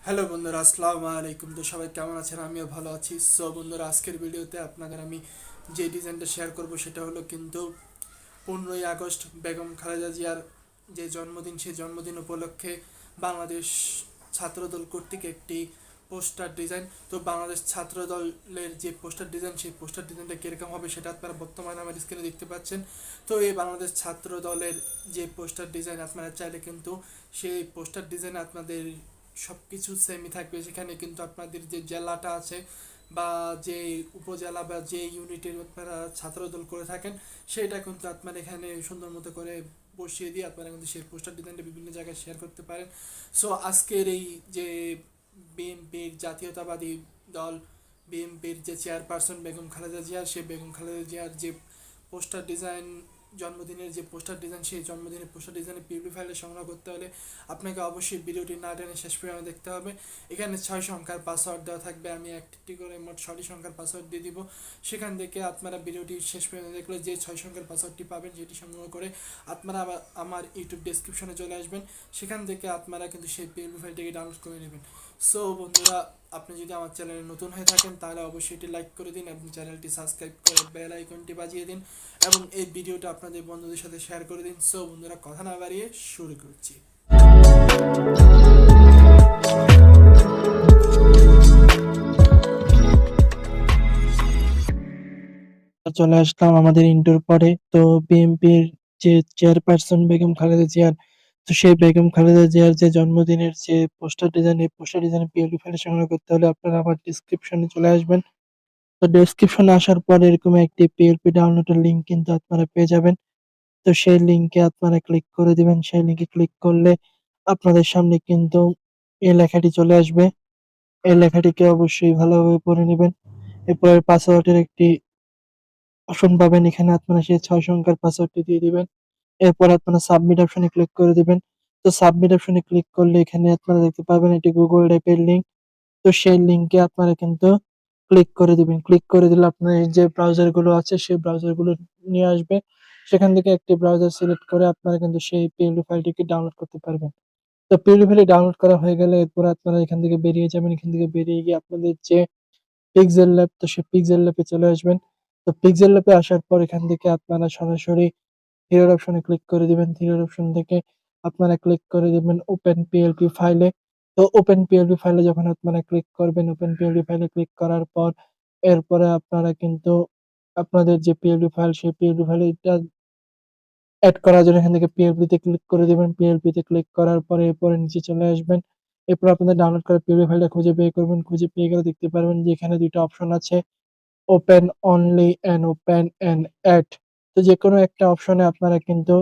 Hello বন্ধুরা, আসসালামু আলাইকুম। তো সবাই কেমন আছেন? আমিও ভালো আছি। সো বন্ধুরা, আজকের ভিডিওতে আপনাদের আমি যে ডিজাইনটা শেয়ার করব সেটা হলো কিন্তু 15ই আগস্ট বেগম খালেদা জিয়ার যে জন্মদিন, সেই জন্মদিন উপলক্ষে বাংলাদেশ ছাত্রদল কর্তৃক একটি পোস্টার ডিজাইন। তো বাংলাদেশ ছাত্রদলের যে পোস্টার ডিজাইন, সেই পোস্টার ডিজাইনটা কীরকম হবে সেটা আপনারা বর্তমানে আমার স্ক্রিনে দেখতে পাচ্ছেন। তো এই বাংলাদেশ ছাত্রদলের যে পোস্টার ডিজাইন, আপনারা চাইলে কিন্তু সেই পোস্টার ডিজাইন আপনাদের সব কিছু সেমই থাকবে। সেখানে কিন্তু আপনাদের যে জেলাটা আছে বা যে উপজেলা বা যে ইউনিটের আপনারা ছাত্রদল করে থাকেন, সেটা কিন্তু আপনারা এখানে সুন্দর মতো করে বসিয়ে দিয়ে আপনারা কিন্তু সেই পোস্টার ডিজাইনটা বিভিন্ন জায়গায় শেয়ার করতে পারেন। সো আজকের এই যে বিএনপির জাতীয়তাবাদী দল, বিএনপির যে চেয়ারপারসন বেগম খালেদা জিয়া, সেই বেগম খালেদা জিয়ার যে পোস্টার ডিজাইন, জন্মদিনের যে পোস্টার ডিজাইন, সেই জন্মদিনের পোস্টার ডিজাইনের পিডিএফ ফাইলে সংগ্রহ করতে হলে আপনাকে অবশ্যই ভিডিওটি না টেনে শেষ পর্যন্ত দেখতে হবে। এখানে 6 সংখ্যার পাসওয়ার্ড দেওয়া থাকবে, আমি একটি করে মোট 6টি সংখ্যার পাসওয়ার্ড দিয়ে দিব। সেখান থেকে আপনারা ভিডিওটি শেষ পর্যন্ত দেখলে যে 6 সংখ্যার পাসওয়ার্ডটি পাবেন, সেটি সংগ্রহ করে আপনারা আমার ইউটিউব ডেসক্রিপশনে চলে আসবেন। সেখান থেকে আপনারা কিন্তু সেই পিডিএফ ফাইলটিকে ডাউনলোড করে নেবেন। সো বন্ধুরা, আপনি যদি আমার চ্যানেলে নতুন হয়ে থাকেন তাহলে অবশ্যই এটি লাইক করে দিন এবং চ্যানেলটি সাবস্ক্রাইব করে বেল আইকনটি বাজিয়ে দিন এবং এই ভিডিওটা আপনাদের বন্ধুদের সাথে শেয়ার করে দিন। সো বন্ধুরা, কথা না বাড়িয়ে শুরু করছি। চলে আসলাম আমাদের ইন্টার পরে। তো বিএনপির যে চেয়ারপারসন বেগম খালেদা জিয়ার, তো সেই বেগম খালেদা জিয়ার যে জন্মদিনের যে পোস্টার ডিজাইন, এই পোস্টার ডিজাইন পিএলপি ফাইলে সংগ্রহ করতে হলে আপনারা আমার ডিসক্রিপশনে চলে আসবেন। তো ডেসক্রিপশনে আসার পর এরকম একটি পিএলপি ডাউনলোডের লিঙ্ক কিন্তু আপনারা পেয়ে যাবেন। তো সেই লিঙ্কে আপনারা ক্লিক করে দিবেন। সেই লিঙ্কে ক্লিক করলে আপনাদের সামনে কিন্তু এই লেখাটি চলে আসবে। এই লেখাটিকে অবশ্যই ভালোভাবে পড়ে নেবেন। এরপরে পাসওয়ার্ডের একটি অপশন পাবেন, এখানে আপনারা সেই 6 সংখ্যার পাসওয়ার্ডটি দিয়ে দিবেন। এরপর আপনারা সাবমিট অপশনে ক্লিক করে দিবেন। তো সাবমিট অপশনে ক্লিক করলে এখানে আপনারা দেখতে পাবেন এটি গুগল ড্রাইভের লিঙ্ক। তো সেই লিঙ্কে আপনারা কিন্তু ক্লিক করে দিবেন। ক্লিক করে দিলে আপনার যে ব্রাউজার গুলো আছে সেই ব্রাউজার গুলো নিয়ে আসবে। সেখান থেকে একটি ব্রাউজার সিলেক্ট করে আপনারা কিন্তু সেই পিএলপি ফাইলটিকে ডাউনলোড করতে পারবেন। তো পিএলপি ফাইলটি ডাউনলোড করা হয়ে গেলে এরপর আপনারা এখান থেকে বেরিয়ে যাবেন। এখান থেকে বেরিয়ে গিয়ে আপনাদের যে পিক্সেল ল্যাব, তো সেই পিক্সেল ল্যাবে চলে আসবেন। তো পিক্সেল ল্যাবে আসার পর এখান থেকে আপনারা সরাসরি থ্রিডর অপশনে ক্লিক করে দিবেন। থ্রিডর অপশন থেকে আপনারা ক্লিক করে দিবেন ওপেন পিএলপি ফাইলে। তো ওপেন পিএলপি ফাইলে যখন আপনারা ক্লিক করবেন, ওপেন পিএলপি ফাইলে ক্লিক করার পর এরপরে আপনারা কিন্তু আপনাদের যে পিএলপি ফাইল, সেই পিএলপি ফাইলটা এড করার জন্য এখান থেকে পিএলপি তে ক্লিক করে দিবেন। পিএলপি তে ক্লিক করার পরে এরপরে নিচে চলে আসবেন। এরপর আপনাদের ডাউনলোড করা পিএলপি ফাইলটা খুঁজে বের করবেন। খুঁজে পেয়ে গেলে দেখতে পারবেন যে এখানে ২ টা অপশন আছে, open only and open and add. তো যেকোনো একটা অপশনে আপনারা কিন্তু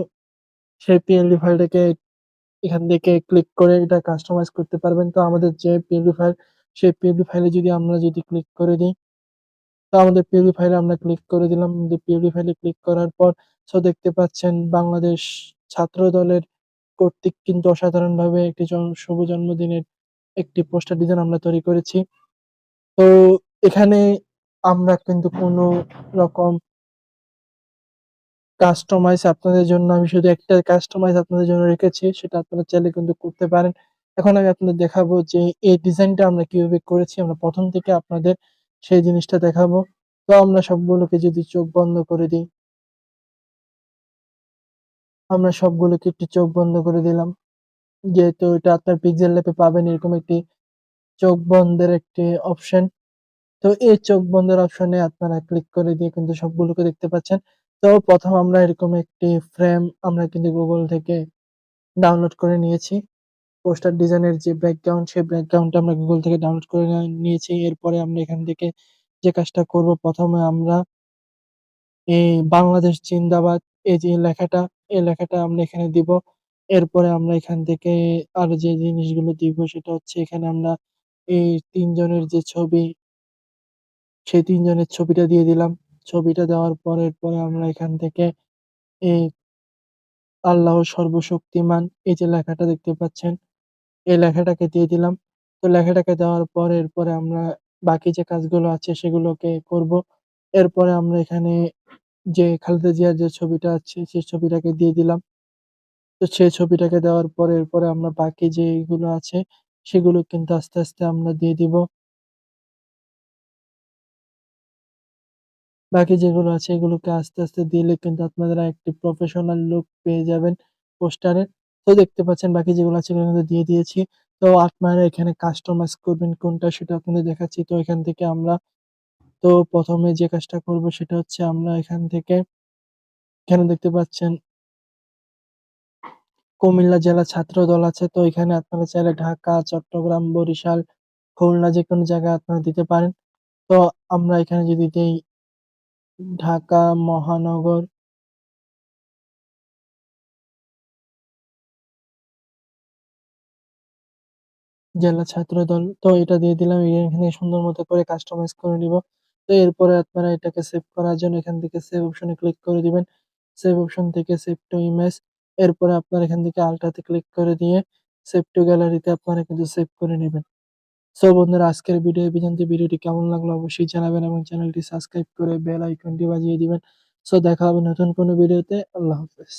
সেই পিএলপি ফাইলটাকে এখান থেকে ক্লিক করে এটা কাস্টমাইজ করতে পারবেন। তো আমাদের যে পিএলপি ফাইল, সেই পিএলপি ফাইলে আমরা যদি ক্লিক করে দিই, তো আমাদের পিএলপি ফাইলে আমরা ক্লিক করে দিলাম। আমাদের পিএলপি ফাইলে ক্লিক করার পর দেখতে পাচ্ছেন বাংলাদেশ ছাত্র দলের কর্তৃক কিন্তু অসাধারণভাবে একটি শুভ জন্মদিনের একটি পোস্টার ডিজাইন আমরা তৈরি করেছি। তো এখানে আমরা কিন্তু কোনো রকম আমি শুধু একটা কাস্টমাইজ আপনাদের জন্য রেখেছি, সেটা আপনারা চাইলে কিন্তু করতে পারেন। এখন আমি আপনাদের দেখাবো যে এই ডিজাইনটা আমরা কিভাবে করেছি। আমরা ১ম থেকে আপনাদের সেই জিনিসটা দেখাবো। তো আমরা সবগুলোকে যদি চোখ বন্ধ করে দিই, আমরা সবগুলোকে একটু চোখ বন্ধ করে দিলাম। যেহেতু এটা আপনার পিক্সেল ল্যাবে পাবেন এরকম একটি চোখ বন্ধের একটি অপশন। তো এই চোখ বন্ধের অপশনে আপনারা ক্লিক করে দিয়ে কিন্তু সবগুলোকে দেখতে পাচ্ছেন। তো ১ম আমরা এরকম একটি ফ্রেম আমরা কিন্তু গুগল থেকে ডাউনলোড করে নিয়েছি। পোস্টার ডিজাইনের যে ব্যাকগ্রাউন্ড, সেই ব্যাকগ্রাউন্ডটা আমরা গুগল থেকে ডাউনলোড করে নিয়েছি। এরপরে আমরা এখান থেকে যে কাজটা করব, ১ম এ আমরা এই বাংলাদেশ জিন্দাবাদ এই যে লেখাটা, এই লেখাটা আমরা এখানে দিব। এরপরে আমরা এখান থেকে আরো যে জিনিসগুলো দিব সেটা হচ্ছে এখানে আমরা এই ৩ জনের যে ছবি, সেই ৩ জনের ছবিটা দিয়ে দিলাম। ছবিটা দেওয়ার পর এরপরে আমরা এখান থেকে এই আল্লাহ সর্বশক্তিমান এই যে লেখাটা দেখতে পাচ্ছেন, এই লেখাটাকে দিয়ে দিলাম। তো লেখাটাকে দেওয়ার পর এরপরে আমরা বাকি যে কাজগুলো আছে সেগুলোকে করব। এরপরে আমরা এখানে যে খালেদা জিয়ার যে ছবিটা আছে সেই ছবিটাকে দিয়ে দিলাম। তো সেই ছবিটাকে দেওয়ার পরে এরপরে আমরা বাকি যেইগুলো আছে সেগুলো কিন্তু আস্তে আস্তে আমরা দিয়ে দিব। বাকি যেগুলো আছে এগুলোকে আস্তে আস্তে দিলে কিন্তু আপনারা একটি প্রফেশনাল লুক পেয়ে যাবেন পোস্টারের। তো দেখতে পাচ্ছেন বাকি যেগুলো আছে এগুলো কিন্তু দিয়ে দিয়েছি। তো আপনারা এখানে কাস্টমাইজ করবেন কোনটা সেটা আপনাদের দেখাচ্ছি। তো এখান থেকে আমরা তো ১ম এ যে কাজটা করব সেটা হচ্ছে আমরা এখান থেকে এখানে দেখতে পাচ্ছেন কুমিল্লা জেলা ছাত্রদল আছে। তো এখানে আপনারা চাইলে ঢাকা, চট্টগ্রাম, বরিশাল, খুলনা যেকোনো জায়গায় আপনারা দিতে পারেন। তো আমরা এখানে যদি দেই ঢাকা মহানগর জেলা ছাত্রদল। তো এটা দিয়ে দিলাম। এখানে সুন্দর মতো করে কাস্টমাইজ করে নিব। তো এরপরে আপনারা এটাকে সেভ করার জন্য এখান থেকে সেভ অপশনে ক্লিক করে দিবেন। সেভ অপশন থেকে সেভ টু ইমেজ। এরপরে আপনারা এখান থেকে আল্ট্রাতে ক্লিক করে দিয়ে সেভ টু গ্যালারিতে আপনারা কিন্তু সেভ করে নিবেন। সো বন্ধুরা আজকের ভিডিও এই পর্যন্ত। ভিডিওটি কেমন লাগলো অবশ্যই জানাবেন এবং চ্যানেলটি সাবস্ক্রাইব করে বেল আইকনটি বাজিয়ে দিবেন। সো দেখা হবে নতুন কোনো ভিডিওতে। আল্লাহ হাফেজ।